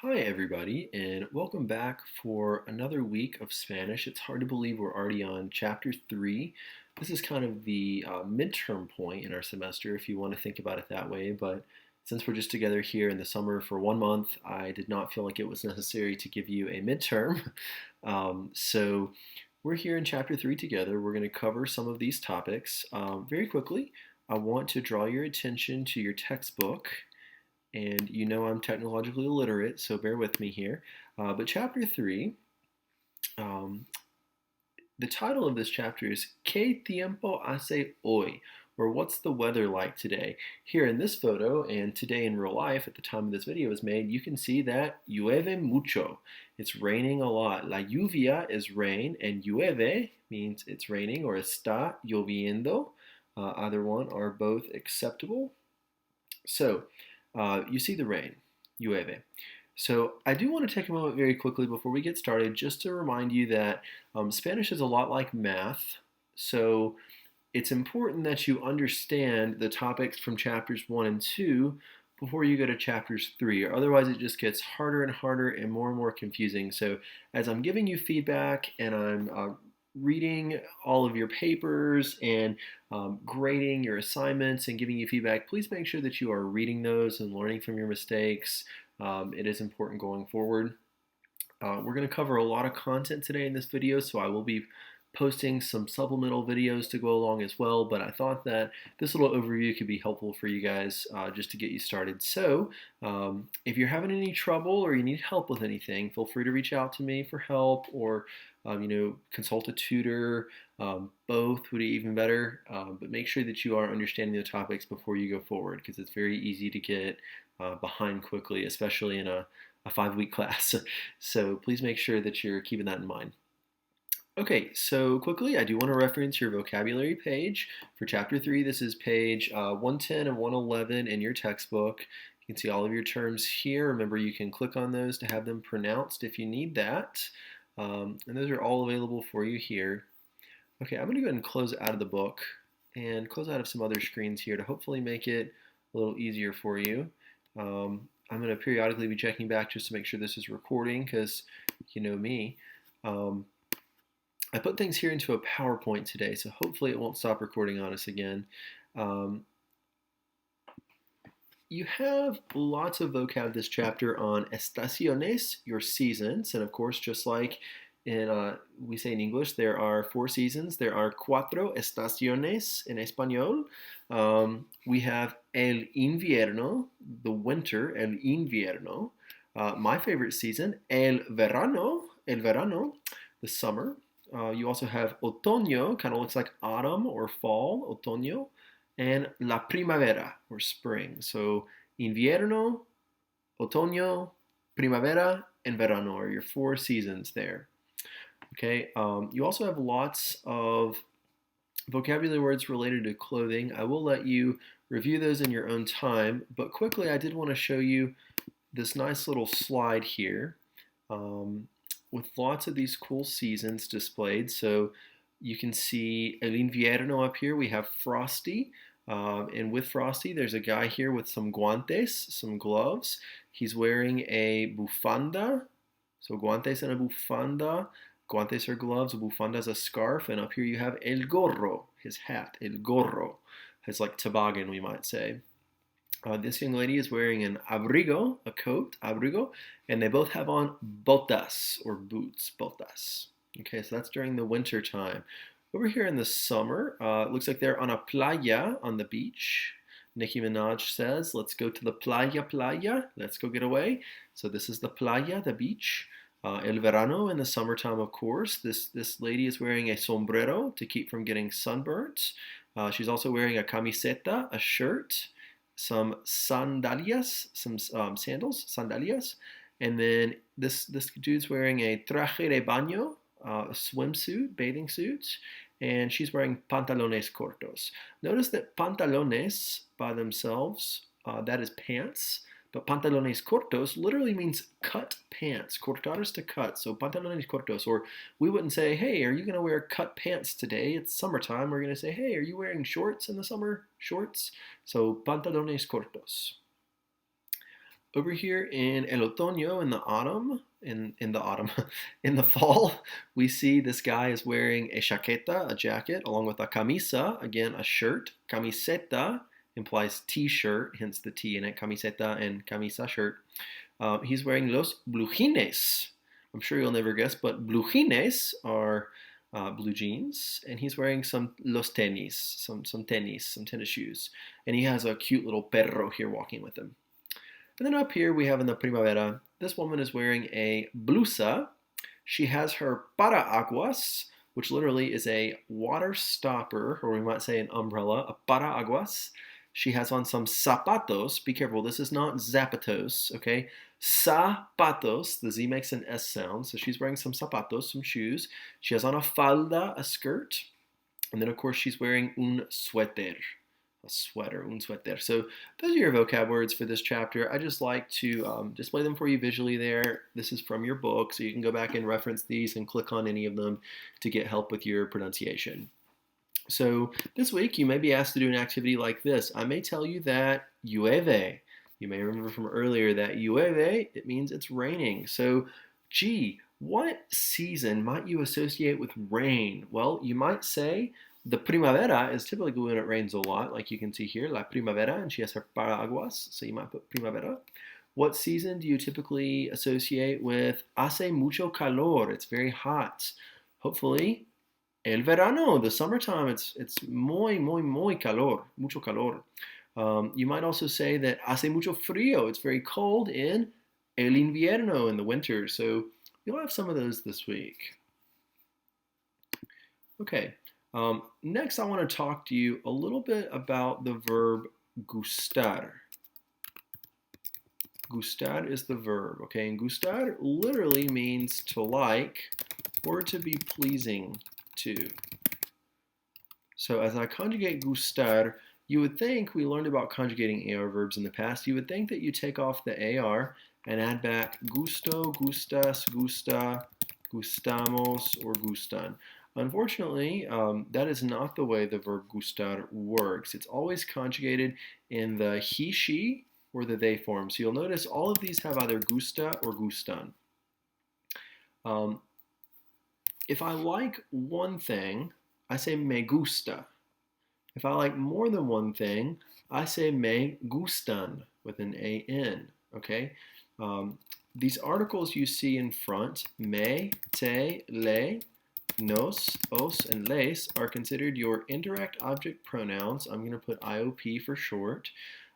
Hi, everybody, and welcome back for another week of Spanish. It's hard to believe we're already on Chapter 3. This is kind of the midterm point in our semester, if you want to think about it that way. But since we're just together here in the summer for 1 month, I did not feel like it was necessary to give you a midterm. So we're here in Chapter 3 together. We're going to cover some of these topics. Very quickly, I want to draw your attention to your textbook, and you know I'm technologically illiterate, so bear with me here. But chapter 3, um, the title of this chapter is ¿Qué tiempo hace hoy? Or what's the weather like today? Here in this photo, and today in real life, at the time of this video was made, you can see that llueve mucho. It's raining a lot. La lluvia is rain, and llueve means it's raining, or está lloviendo. Either one are both acceptable. So, you see the rain, llueve. So I do want to take a moment very quickly before we get started just to remind you that Spanish is a lot like math. So it's important that you understand the topics from chapters 1 and 2 before you go to chapters 3, or otherwise it just gets harder and harder and more confusing. So as I'm giving you feedback and I'm reading all of your papers and grading your assignments and giving you feedback, please make sure that you are reading those and learning from your mistakes. It is important going forward. We're going to cover a lot of content today in this video, so I will be posting some supplemental videos to go along as well, but I thought that this little overview could be helpful for you guys just to get you started. So if you're having any trouble or you need help with anything, feel free to reach out to me for help, or consult a tutor. Both would be even better, but make sure that you are understanding the topics before you go forward, because it's very easy to get behind quickly, especially in a 5-week class. So please make sure that you're keeping that in mind. Okay, so quickly, I do want to reference your vocabulary page for Chapter 3. This is page 110 and 111 in your textbook. You can see all of your terms here. Remember, you can click on those to have them pronounced if you need that. And those are all available for you here. Okay, I'm going to go ahead and close out of the book and close out of some other screens here to hopefully make it a little easier for you. I'm going to periodically be checking back just to make sure this is recording, because you know me. I put things here into a PowerPoint today, so hopefully it won't stop recording on us again. You have lots of vocab this chapter on estaciones, your seasons, and of course, just like we say in English, there are 4 seasons. There are 4 estaciones in español. We have el invierno, the winter, el invierno. My favorite season, el verano, the summer. You also have otoño, kind of looks like autumn or fall, otoño, and la primavera, or spring. So invierno, otoño, primavera, and verano are your 4 seasons there. Okay, you also have lots of vocabulary words related to clothing. I will let you review those in your own time, but quickly I did want to show you this nice little slide here. With lots of these cool seasons displayed. So you can see el invierno up here. We have frosty. And with frosty, there's a guy here with some guantes, some gloves. He's wearing a bufanda. So guantes and a bufanda. Guantes are gloves, a bufanda is a scarf. And up here you have el gorro, his hat, el gorro. It's like toboggan, we might say. This young lady is wearing an abrigo, a coat, abrigo, and they both have on botas, or boots, botas. Okay, so that's during the winter time. Over here in the summer, it looks like they're on a playa, on the beach. Nicki Minaj says, let's go to the playa, let's go get away. So this is the playa, the beach. El verano, in the summertime, of course. This lady is wearing a sombrero to keep from getting sunburnt. She's also wearing a camiseta, a shirt, some sandalias, some sandals, sandalias, and then this dude's wearing a traje de baño, a swimsuit, bathing suit, and she's wearing pantalones cortos. Notice that pantalones by themselves, that is pants, but pantalones cortos literally means cut pants. Cortar is to cut, so pantalones cortos. Or we wouldn't say, hey, are you going to wear cut pants today? It's summertime. We're going to say, hey, are you wearing shorts in the summer? Shorts. So pantalones cortos. Over here in el otoño, in the autumn, in the autumn, in the fall, we see this guy is wearing a chaqueta, a jacket, along with a camisa, again, a shirt. Camiseta implies t-shirt, hence the T in it, camiseta and camisa, shirt. He's wearing los blujines. I'm sure you'll never guess, but blujines are blue jeans, and he's wearing some los tenis, some tenis, some tennis shoes. And he has a cute little perro here walking with him. And then up here we have in the primavera, this woman is wearing a blusa. She has her paraguas, which literally is a water stopper, or we might say an umbrella, a paraguas. She has on some zapatos. Be careful, this is not zapatos, okay? Zapatos, the Z makes an S sound, so she's wearing some zapatos, some shoes. She has on a falda, a skirt, and then of course she's wearing un suéter, a sweater, un suéter. So those are your vocab words for this chapter. I just like to display them for you visually there. This is from your book, so you can go back and reference these and click on any of them to get help with your pronunciation. So this week you may be asked to do an activity like this. I may tell you that llueve. You may remember from earlier that llueve, it means it's raining. So, gee, what season might you associate with rain? Well, you might say the primavera is typically when it rains a lot, like you can see here, la primavera, and she has her paraguas, so you might put primavera. What season do you typically associate with hace mucho calor? It's very hot. Hopefully, el verano, the summertime, it's muy calor, mucho calor. You might also say that hace mucho frío. It's very cold in el invierno, in the winter. So you'll have some of those this week. Okay. Next, I want to talk to you a little bit about the verb gustar. Gustar is the verb, okay? And gustar literally means to like or to be pleasing to. So as I conjugate gustar, you would think, we learned about conjugating AR verbs in the past, you would think that you take off the AR and add back gusto, gustas, gusta, gustamos, or gustan. Unfortunately, that is not the way the verb gustar works. It's always conjugated in the he, she, or the they form. So you'll notice all of these have either gusta or gustan. If I like one thing, I say me gusta. If I like more than one thing, I say me gustan with an A-N, okay? These articles you see in front, me, te, le, nos, os, and les, are considered your indirect object pronouns. I'm going to put IOP for short.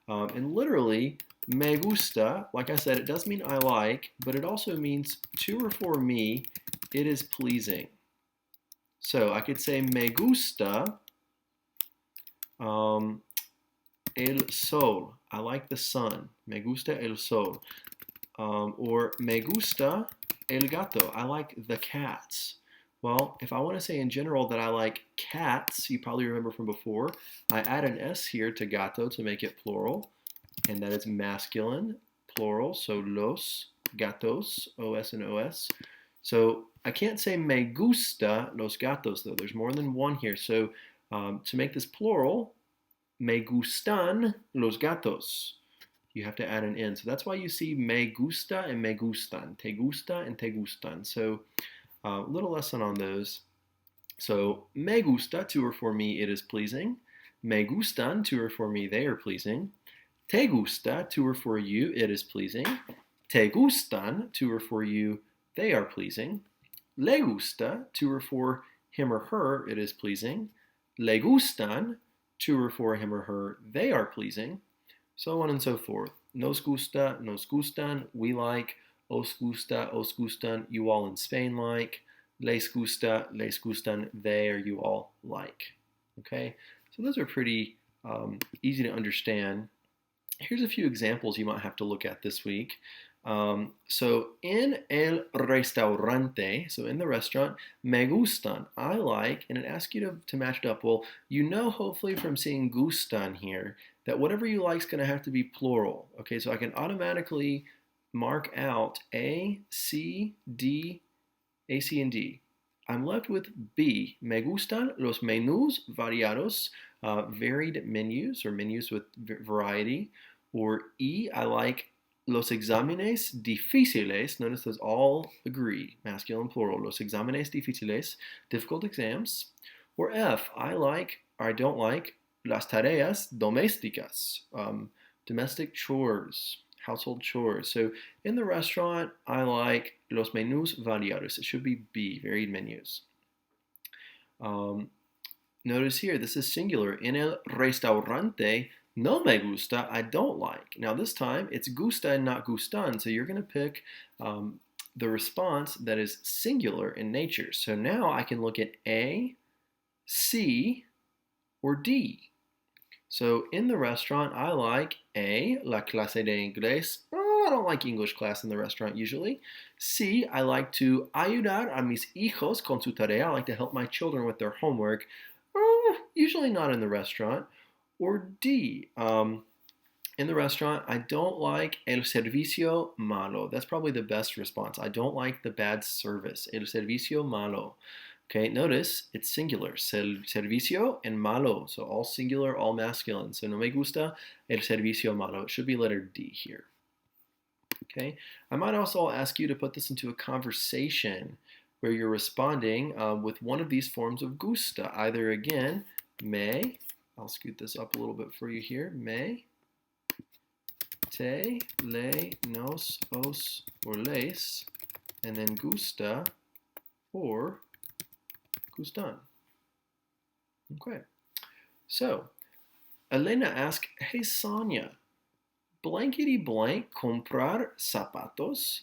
And literally, me gusta, like I said, it does mean I like, but it also means to or for me, it is pleasing. So I could say me gusta el sol. I like the sun. Me gusta el sol. Or me gusta el gato. I like the cats. Well, if I want to say in general that I like cats, you probably remember from before, I add an S here to gato to make it plural, and that is masculine, plural, so los gatos, OS and OS. So I can't say me gusta los gatos, though. There's more than one here. So to make this plural, me gustan los gatos. You have to add an N. So that's why you see me gusta and me gustan, te gusta and te gustan. So little lesson on those. So me gusta, to or for me, it is pleasing. Me gustan, to or for me, they are pleasing. Te gusta, to or for you, it is pleasing. Te gustan, to or for you, they are pleasing. Le gusta, to or for him or her, it is pleasing. Le gustan, to or for him or her, they are pleasing. So on and so forth. Nos gusta, nos gustan, we like. Os gusta, os gustan, you all in Spain like. Les gusta, les gustan, they or you all like. Okay, so those are pretty easy to understand. Here's a few examples you might have to look at this week. So in el restaurante, so in the restaurant, me gustan, I like, and it asks you to match it up. Well, you know hopefully from seeing gustan here that whatever you like is going to have to be plural. Okay, so I can automatically mark out A, C, D, A, C, and D. I'm left with B. Me gustan los menús variados, varied menus or menus with variety. Or E, I like los exámenes difíciles, notice those all agree, masculine plural, los exámenes difíciles, difficult exams. Or F, I like, or I don't like, las tareas domésticas, domestic chores, household chores. So in the restaurant, I like los menús variados. It should be B, varied menus. Notice here, this is singular. En el restaurante no me gusta, I don't like. Now this time, it's gusta and not gustan, so you're going to pick the response that is singular in nature. So now I can look at A, C, or D. So in the restaurant, I like A, la clase de inglés. Oh, I don't like English class in the restaurant usually. C, I like to ayudar a mis hijos con su tarea. I like to help my children with their homework. Usually not in the restaurant. Or D, in the restaurant, I don't like el servicio malo. That's probably the best response. I don't like the bad service. El servicio malo. Okay, notice it's singular. Servicio and malo. So all singular, all masculine. So no me gusta el servicio malo. It should be letter D here. Okay, I might also ask you to put this into a conversation where you're responding with one of these forms of gusta. Either again, me, I'll scoot this up a little bit for you here, me, te, le, nos, os, or les, and then gusta or gustan. Okay, so Elena asked, hey Sonia, blankety blank comprar zapatos,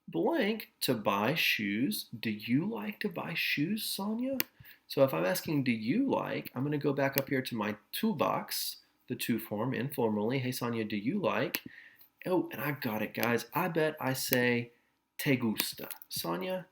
blank to buy shoes. Do you like to buy shoes, Sonia? So if I'm asking do you like, I'm going to go back up here to my toolbox, the to form, informally. Hey Sonia, do you like? Oh, and I got it, guys. I bet I say te gusta. Sonia,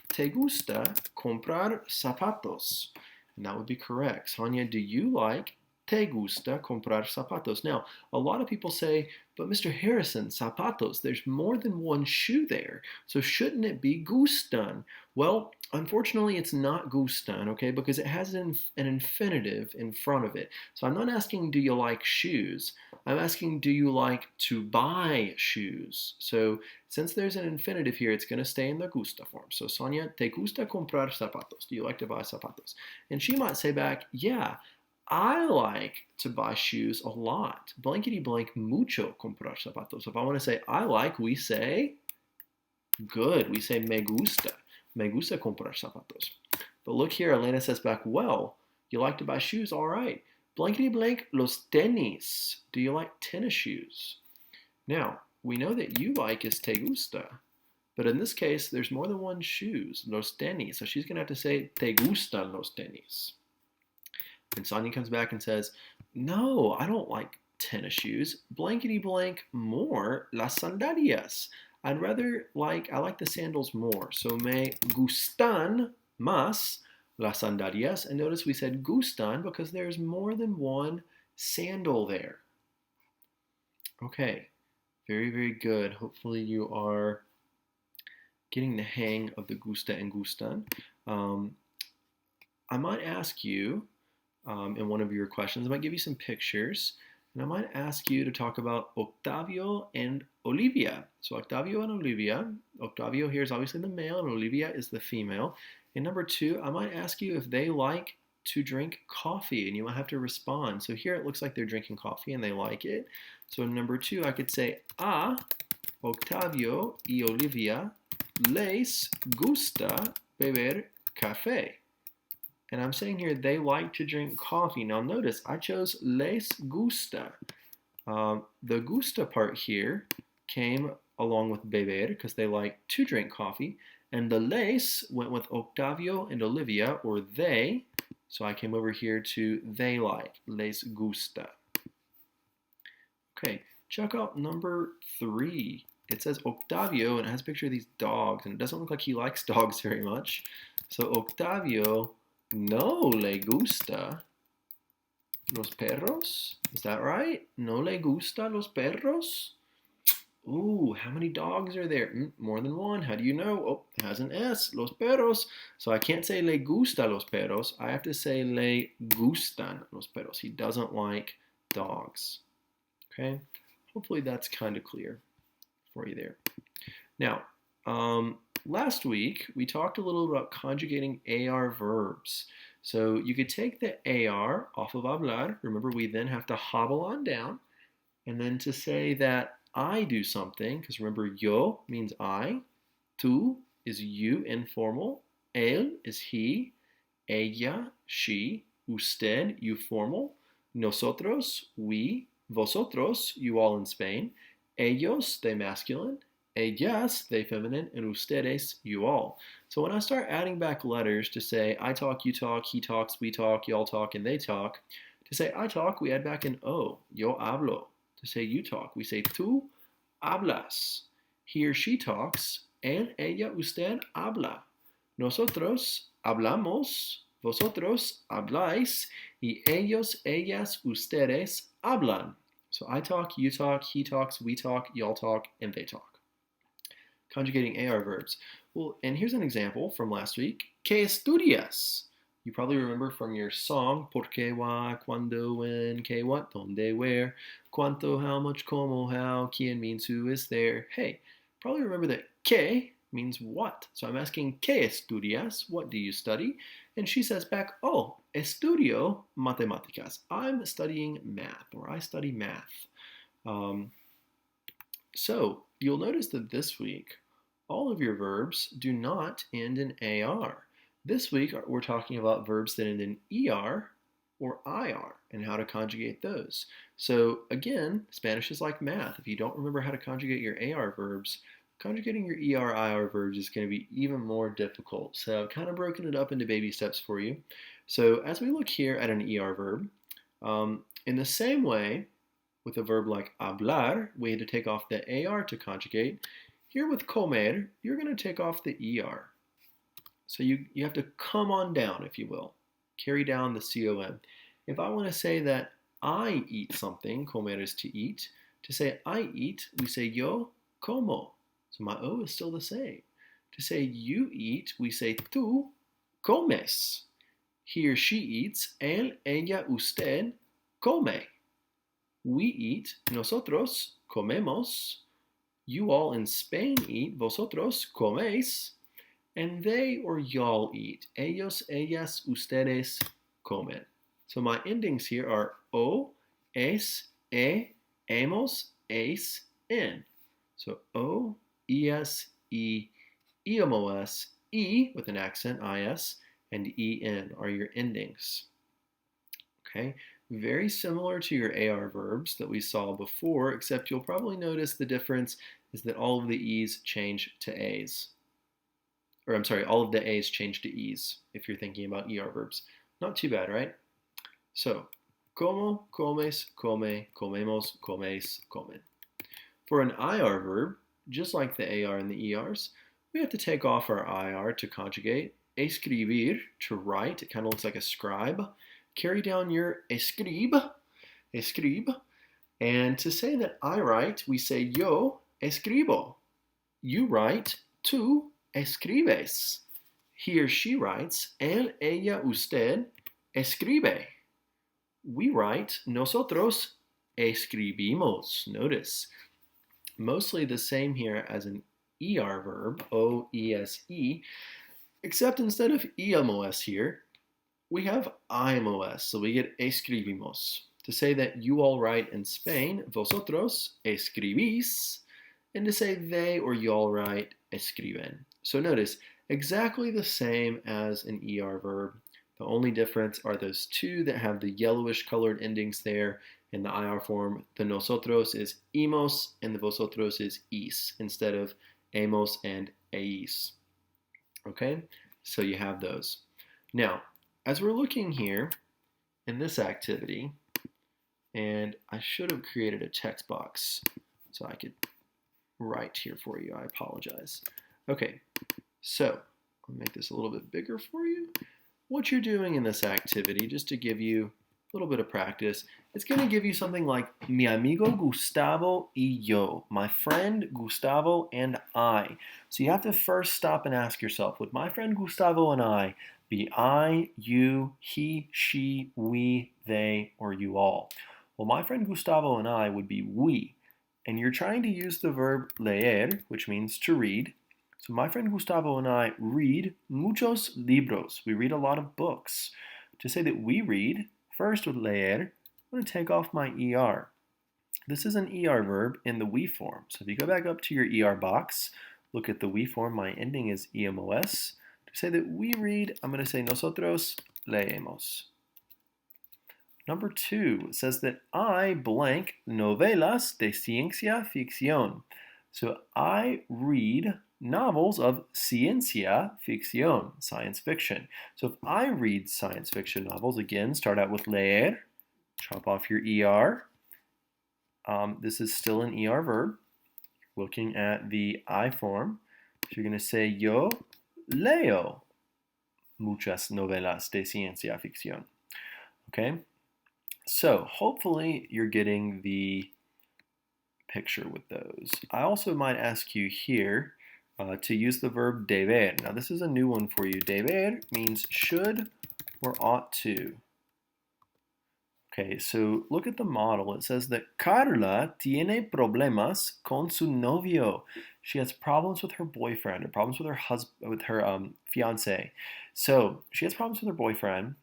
te gusta comprar zapatos? And that would be correct. Sonia, do you like te gusta comprar zapatos? Now, a lot of people say, but Mr. Harrison, zapatos, there's more than one shoe there. So shouldn't it be gustan? Well, unfortunately, it's not gustan, okay, because it has an infinitive in front of it. So I'm not asking, do you like shoes? I'm asking, do you like to buy shoes? So since there's an infinitive here, it's going to stay in the gusta form. So Sonia, te gusta comprar zapatos? Do you like to buy zapatos? And she might say back, yeah, I like to buy shoes a lot. Blankety blank mucho comprar zapatos. If I want to say I like, we say good. We say me gusta. Me gusta comprar zapatos. But look here, Elena says back, well, you like to buy shoes? All right. Blankety blank los tenis. Do you like tennis shoes? Now, we know that you like is te gusta. But in this case, there's more than one shoes, los tenis. So she's going to have to say te gustan los tenis. And Sonia comes back and says, no, I don't like tennis shoes. Blankety blank more las sandalias. I like the sandals more. So me gustan más las sandalias. And notice we said gustan because there's more than one sandal there. Okay, very, very good. Hopefully you are getting the hang of the gusta and gustan. I might ask you, in one of your questions, I might give you some pictures, and I might ask you to talk about Octavio and Olivia. So Octavio and Olivia, Octavio here is obviously the male, and Olivia is the female. And number two, I might ask you if they like to drink coffee, and you might have to respond. So here it looks like they're drinking coffee and they like it. So in number two, I could say, a Octavio y Olivia les gusta beber café. And I'm saying here they like to drink coffee. Now notice I chose les gusta. The gusta part here came along with beber because they like to drink coffee. And the les went with Octavio and Olivia, or they. So I came over here to they like, les gusta. Okay, check out number 3. It says Octavio and it has a picture of these dogs. And it doesn't look like he likes dogs very much. So Octavio no le gusta los perros. Is that right? No le gusta los perros? Ooh, how many dogs are there? More than one. How do you know? Oh, it has an S. Los perros. So I can't say le gusta los perros. I have to say le gustan los perros. He doesn't like dogs. Okay? Hopefully that's kind of clear for you there. Now, last week we talked a little about conjugating AR verbs. So you could take the AR off of hablar. Remember, we then have to hobble on down. And then to say that I do something, because remember, yo means I, tú is you, informal, él is he, ella, she, usted, you, formal, nosotros, we, vosotros, you all in Spain, ellos, they masculine, ellas, they feminine, and ustedes, you all. So when I start adding back letters to say I talk, you talk, he talks, we talk, y'all talk, and they talk, to say I talk, we add back an O, yo hablo. To say you talk, we say tú hablas. He or she talks, él, ella, usted habla. Nosotros hablamos, vosotros habláis, y ellos, ellas, ustedes hablan. So I talk, you talk, he talks, we talk, y'all talk, and they talk. Conjugating AR verbs. Well, and here's an example from last week. ¿Qué estudias? You probably remember from your song, por qué, why, cuándo, when, qué, what, dónde, where, cuánto, how much, cómo, how, quién means who is there. Hey, probably remember that qué means what. So I'm asking, ¿qué estudias? What do you study? And she says back, oh, estudio matemáticas. I'm studying math, or I study math. So you'll notice that this week, all of your verbs do not end in AR. This week, we're talking about verbs that end in ER or IR and how to conjugate those. So again, Spanish is like math. If you don't remember how to conjugate your AR verbs, conjugating your ER, IR verbs is going to be even more difficult. So I've kind of broken it up into baby steps for you. So as we look here at an ER verb, in the same way, with a verb like hablar, we had to take off the AR to conjugate. Here with comer, you're going to take off the ER. So you have to come on down, if you will. Carry down the COM. If I want to say that I eat something, comer is to eat. To say I eat, we say yo como. So my O is still the same. To say you eat, we say tú comes. He or she eats, él, ella, usted come. We eat, nosotros comemos. You all in Spain eat, vosotros coméis. And they or y'all eat, ellos, ellas, ustedes comen. So my endings here are o, es, hemos, eis, en. So o, es, eamos, e with an accent, is, and en are your endings. Okay, very similar to your AR verbs that we saw before, except you'll probably notice the difference is that all of the E's change to A's. Or I'm sorry, all of the A's change to E's if you're thinking about ER verbs. Not too bad, right? So, como, comes, come, comemos, comes, comen. For an IR verb, just like the AR and the ERs, we have to take off our IR to conjugate. Escribir, to write, it kind of looks like a scribe. Carry down your escribe, and to say that I write, we say yo escribo. You write, tú escribes. He or she writes, él, ella, usted escribe. We write, nosotros escribimos. Notice, mostly the same here as an ER verb, O-E-S-E, except instead of íamos here, we have IMOS, so we get escribimos. To say that you all write in Spain, vosotros escribís, and to say they or y'all write, escriben. So notice, exactly the same as an ER verb. The only difference are those two that have the yellowish colored endings there in the IR form. The nosotros is imos and the vosotros is is instead of amos and eis. Okay, so you have those. Now, as we're looking here in this activity, and I should have created a text box so I could write here for you. I apologize. Okay, so I'll make this a little bit bigger for you. What you're doing in this activity, just to give you a little bit of practice, it's going to give you something like mi amigo Gustavo y yo, my friend Gustavo and I. So you have to first stop and ask yourself, would my friend Gustavo and I be I, you, he, she, we, they, or you all? Well, my friend Gustavo and I would be we. and you're trying to use the verb leer, which means to read. So my friend Gustavo and I read muchos libros. We read a lot of books. To say that we read, first with leer, I'm going to take off my ER. This is an ER verb in the we form. So if you go back up to your ER box, look at the we form, my ending is EMOS. To say that we read, I'm going to say nosotros leemos. Number 2 says that I blank novelas de ciencia ficción. So I read novels of ciencia ficción, science fiction. So if I read science fiction novels, again, start out with leer, chop off your ER. This is still an ER verb. Looking at the I form, so you're going to say yo leo muchas novelas de ciencia ficción. Okay? So hopefully you're getting the picture with those. I also might ask you here to use the verb deber. Now this is a new one for you. Deber means should or ought to. Okay, so look at the model. It says that Carla tiene problemas con su novio. She has problems with her boyfriend, or problems with her husband, with her fiance. So she has problems with her boyfriend,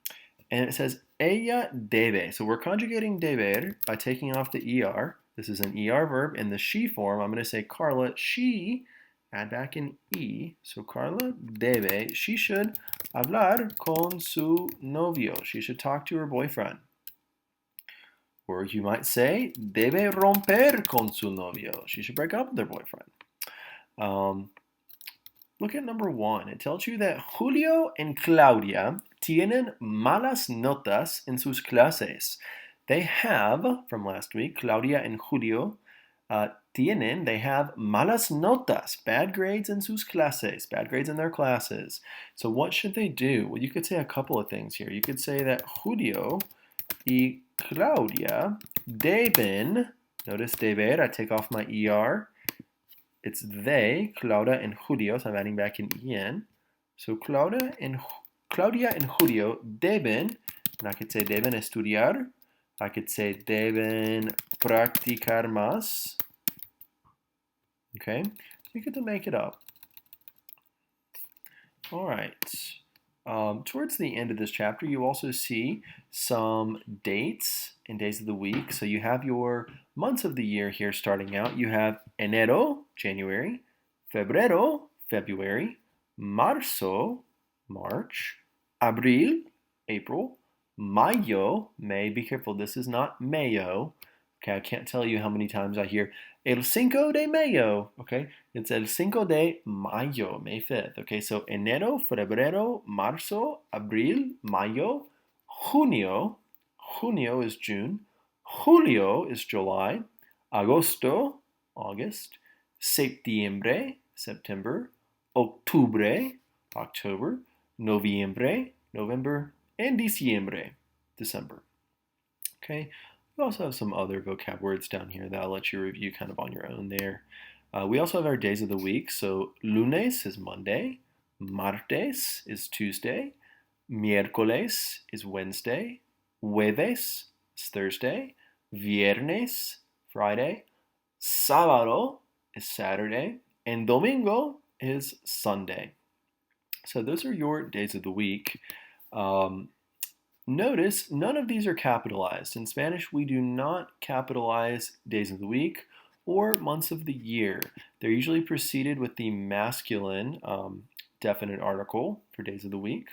and it says ella debe. So we're conjugating deber by taking off the ER. This is an ER verb in the she form. I'm going to say Carla, she, add back an E. So Carla debe, she should hablar con su novio. She should talk to her boyfriend. Or you might say, debe romper con su novio. She should break up with her boyfriend. Look at number 1. It tells you that Julio and Claudia tienen malas notas en sus clases. They have, from last week, Claudia and Julio tienen, they have malas notas, bad grades en sus clases, bad grades in their classes. So what should they do? Well, you could say a couple of things here. You could say that Julio y Claudia deben, notice deber, I take off my ER. It's they, Claudia and Julio, so I'm adding back an EN. So Claudia and Julio deben, and I could say deben estudiar. I could say deben practicar más. Okay, so you get to make it up. All right. Towards the end of this chapter, you also see some dates and days of the week. So you have your months of the year here starting out. You have enero, January, febrero, February, marzo, March, abril, April, mayo, May. Be careful, this is not mayo. Okay, I can't tell you how many times I hear el 5 de mayo. Okay, it's el 5 de mayo, May 5th. Okay, so enero, febrero, marzo, abril, mayo, junio. Junio is June. Julio is July. Agosto, August. Septiembre, September. Octubre, October. Noviembre, November. And diciembre, December. Okay. We also have some other vocab words down here that I'll let you review kind of on your own there. We also have our days of the week. So lunes is Monday, martes is Tuesday, miércoles is Wednesday, jueves is Thursday, viernes, Friday, sábado is Saturday, and domingo is Sunday. So those are your days of the week. Notice none of these are capitalized. In Spanish, we do not capitalize days of the week or months of the year. They're usually preceded with the masculine definite article for days of the week.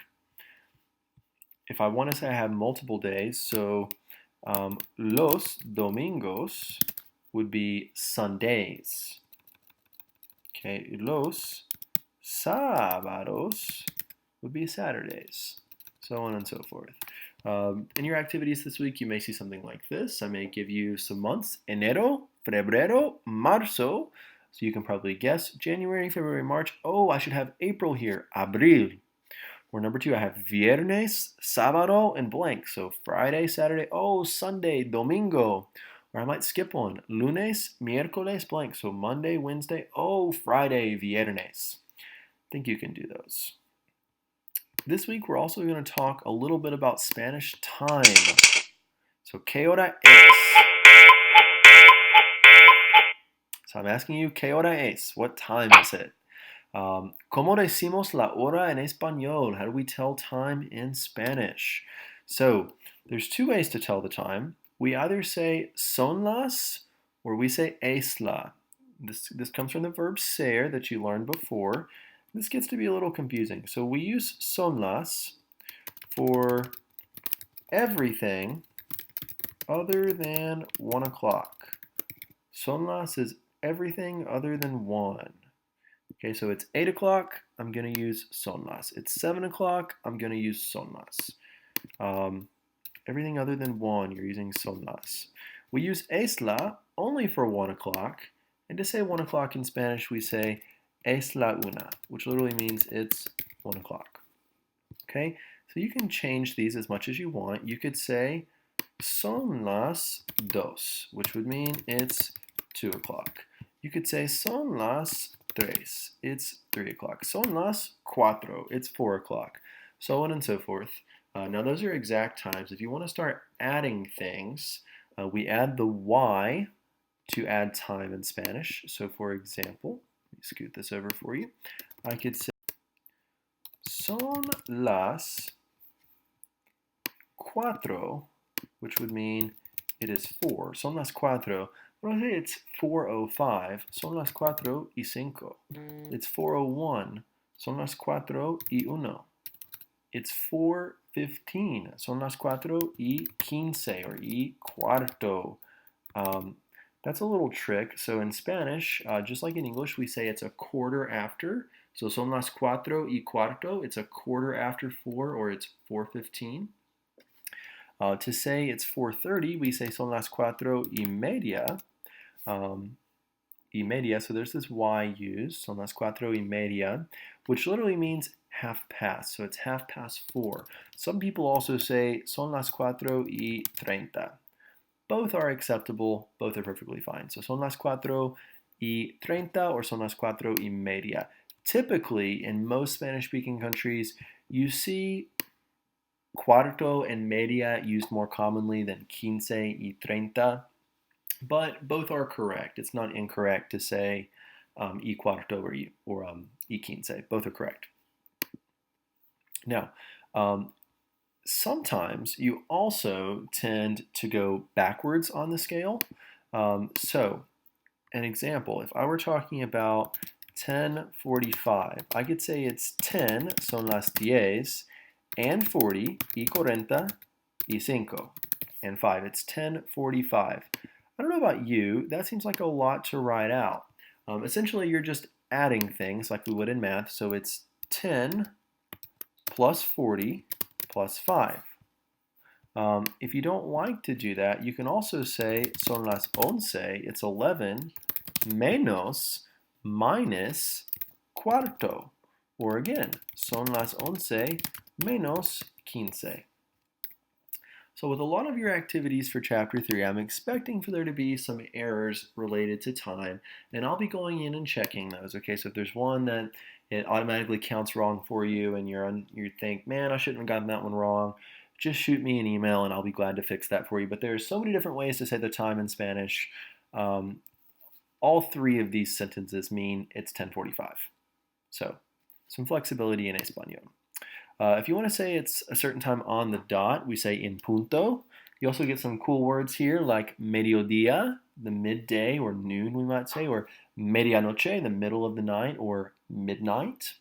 If I want to say I have multiple days, so los domingos would be Sundays. Okay, los sábados would be Saturdays, so on and so forth. In your activities this week, you may see something like this. I may give you some months, enero, febrero, marzo, so you can probably guess January, February, March. Oh, I should have April here, abril. Or number 2, I have viernes, sábado, and blank. So Friday, Saturday, oh, Sunday, domingo. Or I might skip one, lunes, miércoles, blank. So Monday, Wednesday, oh, Friday, viernes. I think you can do those. This week, we're also going to talk a little bit about Spanish time. So, ¿qué hora es? So I'm asking you, ¿qué hora es? What time is it? ¿Cómo decimos la hora en español? How do we tell time in Spanish? So there's two ways to tell the time. We either say son las or we say es la. This comes from the verb ser that you learned before. This gets to be a little confusing. So we use son las for everything other than 1 o'clock. Son las is everything other than 1. Okay, so it's 8 o'clock, I'm going to use son las. It's 7 o'clock, I'm going to use son las. Everything other than 1, you're using son las. We use es la only for 1 o'clock. And to say 1 o'clock in Spanish, we say es la una, which literally means it's 1 o'clock. Okay, so you can change these as much as you want. You could say son las dos, which would mean it's 2 o'clock. You could say son las tres, it's 3 o'clock. Son las cuatro, it's 4 o'clock. So on and so forth. Now those are exact times. If you want to start adding things, we add the y to add time in Spanish. So for example, let me scoot this over for you. I could say son las cuatro, which would mean it is 4. Son las cuatro. When I say it's 4:05, son las cuatro y cinco. It's 4:01. Son las cuatro y uno. It's 4:15. Son las cuatro y quince or y cuarto. That's a little trick. So in Spanish, just like in English, we say it's a quarter after. So son las cuatro y cuarto, it's a quarter after 4 or it's 4:15. To say it's 4:30, we say son las cuatro y media. Y media, so there's this y used, son las cuatro y media, which literally means half past, so it's 4:30. Some people also say son las cuatro y treinta. Both are acceptable, both are perfectly fine. So son las cuatro y treinta or son las cuatro y media. Typically, in most Spanish-speaking countries, you see cuarto and media used more commonly than quince y treinta. But both are correct. It's not incorrect to say y cuarto or y quince. Both are correct. Now, sometimes you also tend to go backwards on the scale. So, an example, if I were talking about 10:45, I could say it's 10, son las 10, and 40, y 40, y 5, and 5. It's 10:45. I don't know about you, that seems like a lot to write out. Essentially, you're just adding things like we would in math. So it's 10 plus 40 plus 5. If you don't like to do that, you can also say son las 11, it's 11, menos, minus, cuarto. Or again, son las 11, menos, quince. So with a lot of your activities for Chapter 3, I'm expecting for there to be some errors related to time, and I'll be going in and checking those, okay? So if there's one that it automatically counts wrong for you and you think, man, I shouldn't have gotten that one wrong, just shoot me an email and I'll be glad to fix that for you. But there's so many different ways to say the time in Spanish. All three of these sentences mean it's 10:45. So some flexibility in Espanol. If you want to say it's a certain time on the dot, we say en punto. You also get some cool words here like mediodía, the midday or noon we might say, or medianoche, the middle of the night or midnight.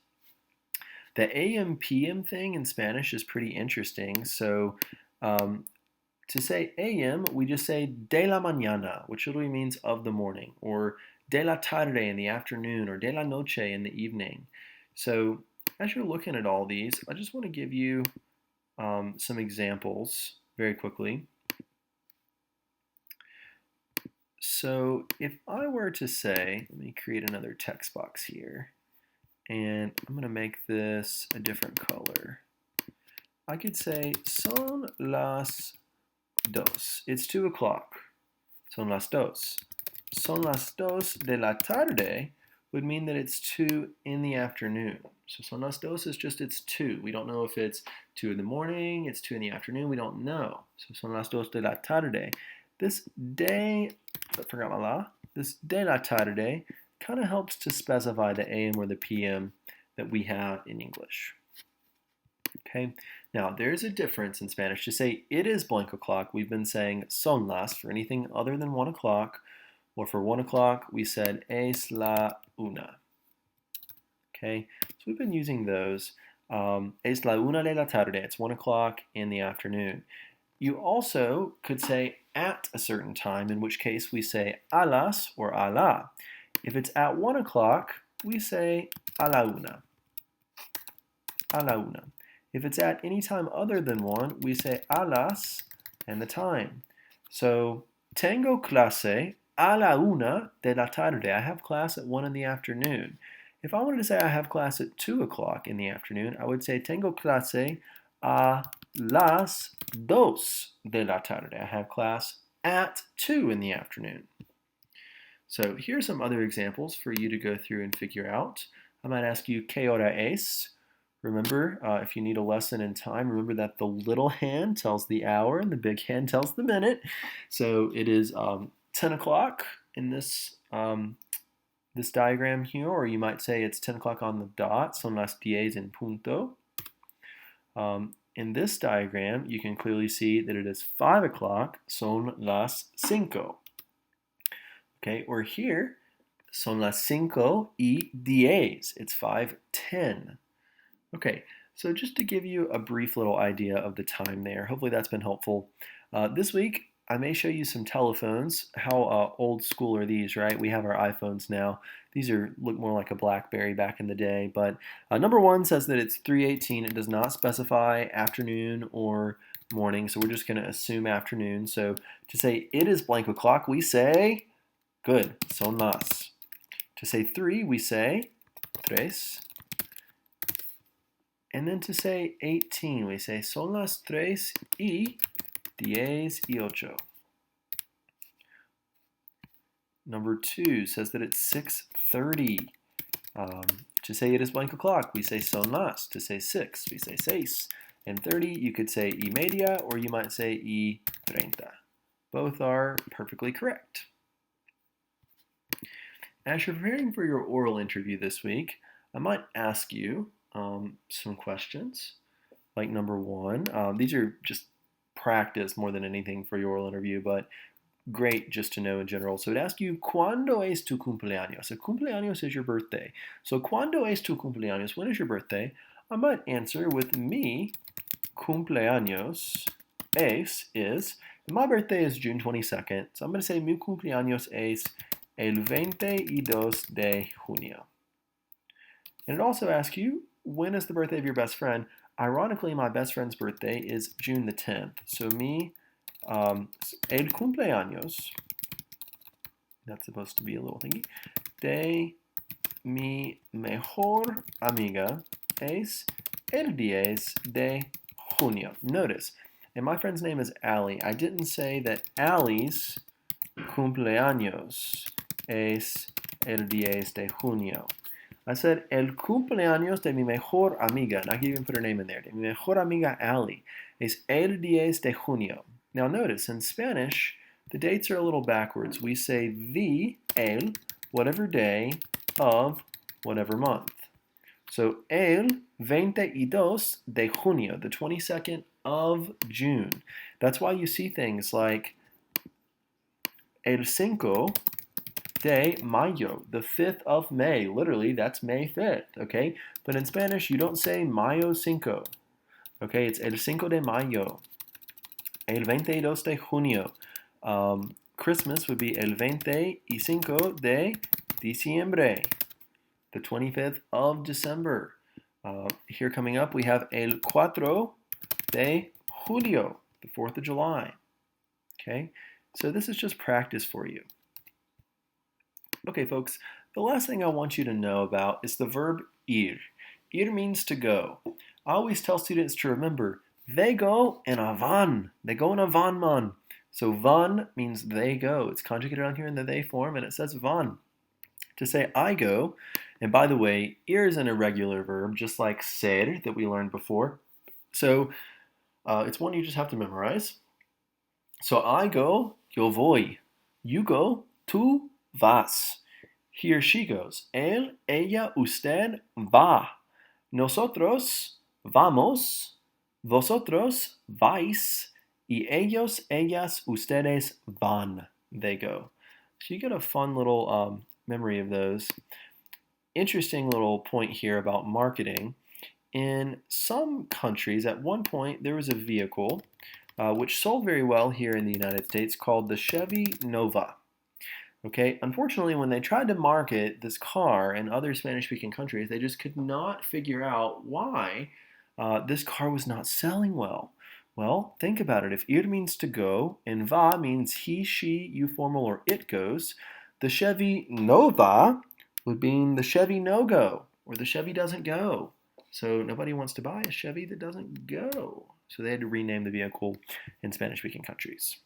The AM PM thing in Spanish is pretty interesting. So to say AM, we just say de la mañana, which literally means of the morning, or de la tarde in the afternoon, or de la noche in the evening. So as you're looking at all these, I just want to give you some examples very quickly. So if I were to say, let me create another text box here, and I'm going to make this a different color. I could say son las dos. It's 2 o'clock. Son las dos. Son las dos de la tarde would mean that it's 2 in the afternoon. So son las dos is just it's 2. We don't know if it's 2 in the morning, it's 2 in the afternoon, we don't know. So son las dos de la tarde. This de, I forgot my la, this de la tarde kind of helps to specify the AM or the PM that we have in English. Okay, now there's a difference in Spanish. To say it is blank o'clock, we've been saying son las for anything other than 1 o'clock, or for 1 o'clock, we said es la una. Okay, so we've been using those. Es la una de la tarde, it's 1 o'clock in the afternoon. You also could say at a certain time, in which case we say a las or a la. If it's at 1 o'clock, we say a la una. A la una. If it's at any time other than 1, we say a las and the time. So, tengo clase a la una de la tarde. I have class at 1 in the afternoon. If I wanted to say I have class at 2 o'clock in the afternoon, I would say tengo clase a las dos de la tarde. I have class at 2 in the afternoon. So here's some other examples for you to go through and figure out. I might ask you, ¿qué hora es? Remember, if you need a lesson in time, remember that the little hand tells the hour and the big hand tells the minute. So it is 10 o'clock in this this diagram here, or you might say it's 10 o'clock on the dot, son las 10 en punto. In this diagram, you can clearly see that it is 5 o'clock, son las 5. Okay, or here, son las 5:10. It's 5:10. Okay, so just to give you a brief little idea of the time there, hopefully that's been helpful. This week, I may show you some telephones. How old school are these, right? We have our iPhones now. These look more like a BlackBerry back in the day, but number 1 says that it's 3:18. It does not specify afternoon or morning, so we're just going to assume afternoon. So to say it is blank o'clock, we say, good, son las. To say 3, we say tres. And then to say 18, we say son las 3:18. Number 2 says that it's 6:30. To say it is blank o'clock, we say son las. To say 6, we say seis. And 30, you could say y media, or you might say y 30. Both are perfectly correct. As you're preparing for your oral interview this week, I might ask you some questions. Like number 1, these are just practice more than anything for your oral interview, but great just to know in general. So it asks you, ¿cuándo es tu cumpleaños? So cumpleaños is your birthday. So ¿cuándo es tu cumpleaños? When is your birthday? I might answer with mi cumpleaños is, and my birthday is June 22nd. So I'm going to say mi cumpleaños es el 22 de junio. And it also asks you, when is the birthday of your best friend? Ironically, my best friend's birthday is June the 10th. So el cumpleaños, that's supposed to be a little thingy, de mi mejor amiga es el 10 de junio. Notice, and my friend's name is Allie. I didn't say that Allie's cumpleaños es el 10 de junio. I said el cumpleaños de mi mejor amiga, and I can even put her name in there. De mi mejor amiga Allie es el 10 de junio. Now notice, in Spanish, the dates are a little backwards. We say the, el, whatever day of whatever month. So el 22 de junio, the 22nd of June. That's why you see things like el 5 de mayo, the 5th of May. Literally, that's May 5th, okay? But in Spanish, you don't say mayo 5. Okay, it's el 5 de mayo. El 22 de junio. Christmas would be el 25 de diciembre, the 25th of December. Here coming up, we have el 4 de julio, the 4th of July. Okay, so this is just practice for you. Okay, folks, the last thing I want you to know about is the verb ir. Ir means to go. I always tell students to remember, they go in a van. They go in a van man. So van means they go. It's conjugated on here in the they form, and it says van. To say I go, and by the way, ir is an irregular verb, just like ser that we learned before. So it's one you just have to memorize. So I go, yo voy. You go, tú vas. He or she goes. Él, ella, usted va. Nosotros vamos. Vosotros vais. Y ellos, ellas, ustedes van. They go. So you get a fun little memory of those. Interesting little point here about marketing. In some countries, at one point, there was a vehicle which sold very well here in the United States called the Chevy Nova. Okay, unfortunately, when they tried to market this car in other Spanish-speaking countries, they just could not figure out why this car was not selling well. Well, think about it. If ir means to go and va means he, she, you formal, or it goes, the Chevy Nova would mean the Chevy no-go, or the Chevy doesn't go. So nobody wants to buy a Chevy that doesn't go. So they had to rename the vehicle in Spanish-speaking countries.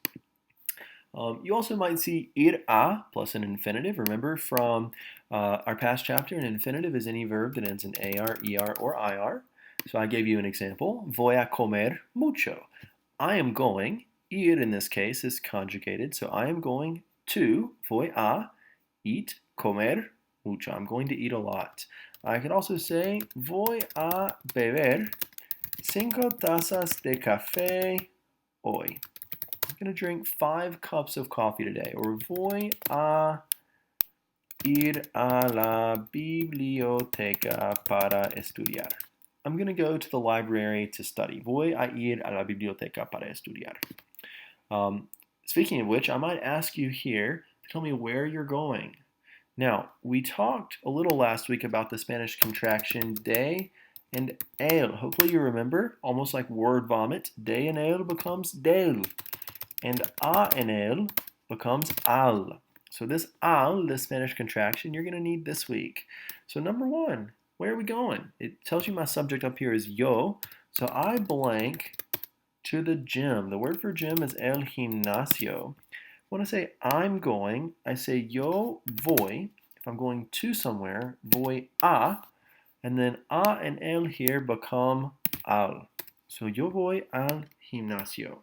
You also might see ir a plus an infinitive. Remember from our past chapter, an infinitive is any verb that ends in ar, er, or ir. So I gave you an example. Voy a comer mucho. I am going. Ir in this case is conjugated. So I am going to, voy a, eat, comer mucho. I'm going to eat a lot. I could also say, voy a beber 5 tazas de café hoy. I'm going to drink 5 cups of coffee today. Or voy a ir a la biblioteca para estudiar. I'm going to go to the library to study. Voy a ir a la biblioteca para estudiar. Speaking of which, I might ask you here to tell me where you're going. Now, we talked a little last week about the Spanish contraction de and el. Hopefully you remember, almost like word vomit, de and el becomes del. And a and el becomes al. So this al, this Spanish contraction, you're going to need this week. So number 1, where are we going? It tells you my subject up here is yo. So I blank to the gym. The word for gym is el gimnasio. When I say I'm going, I say yo voy. If I'm going to somewhere, voy a. And then a and el here become al. So yo voy al gimnasio.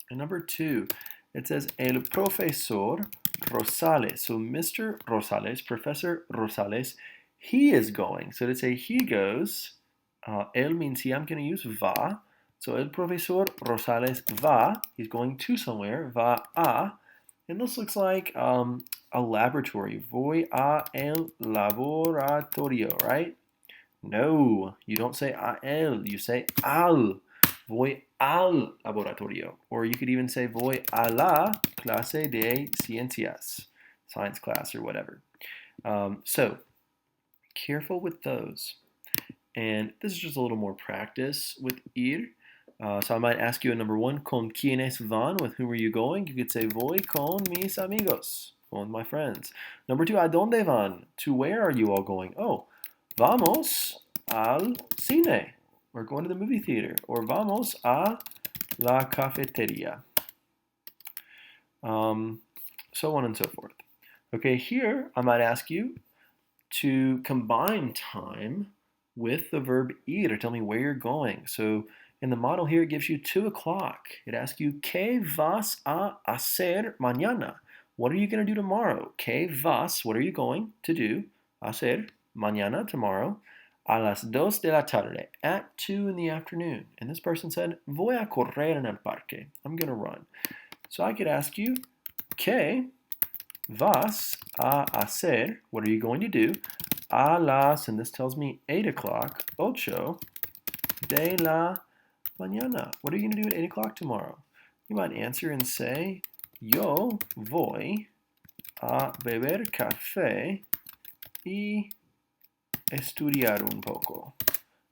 And number 2, it says el profesor Rosales. So Mr. Rosales, Professor Rosales, he is going. So to say he goes, el means he. I'm going to use va. So el profesor Rosales va. He's going to somewhere. Va a. And this looks like a laboratory. Voy a el laboratorio, right? No, you don't say a el. You say al. Voy al laboratorio. Or you could even say voy a la clase de ciencias, science class or whatever. So careful with those. And this is just a little more practice with ir. So I might ask you at number 1, ¿con quiénes van? With whom are you going? You could say voy con mis amigos, con my friends. Number 2, ¿a dónde van? To where are you all going? Oh, vamos al cine. We're going to the movie theater. Or vamos a la cafeteria. So on and so forth. Okay, here I might ask you to combine time with the verb ir, or tell me where you're going. So in the model here, it gives you 2 o'clock. It asks you, ¿qué vas a hacer mañana? What are you going to do tomorrow? ¿Qué vas? What are you going to do? Hacer mañana, tomorrow. A las 2 de la tarde, at 2 in the afternoon. And this person said, voy a correr en el parque. I'm going to run. So I could ask you, ¿qué vas a hacer? What are you going to do? A las, and this tells me 8 o'clock, 8 de la mañana. What are you going to do at 8 o'clock tomorrow? You might answer and say, yo voy a beber café y estudiar un poco.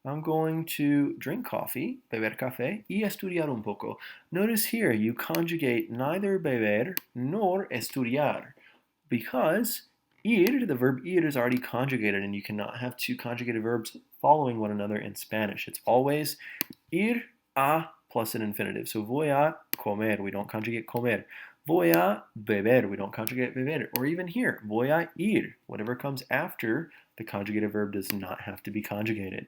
I'm going to drink coffee, beber café, y estudiar un poco. Notice here, you conjugate neither beber nor estudiar because ir, the verb ir, is already conjugated, and you cannot have 2 conjugated verbs following one another in Spanish. It's always ir a plus an infinitive. So voy a comer, we don't conjugate comer. Voy a beber, we don't conjugate beber. Or even here, voy a ir. Whatever comes after the conjugated verb does not have to be conjugated.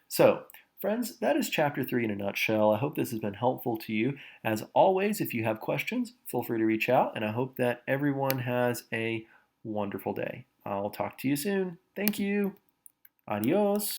So Friends, that is chapter 3 in a nutshell. I hope this has been helpful to you. As always, if you have questions, feel free to reach out, and I hope that everyone has a wonderful day. I'll talk to you soon. Thank you. Adios.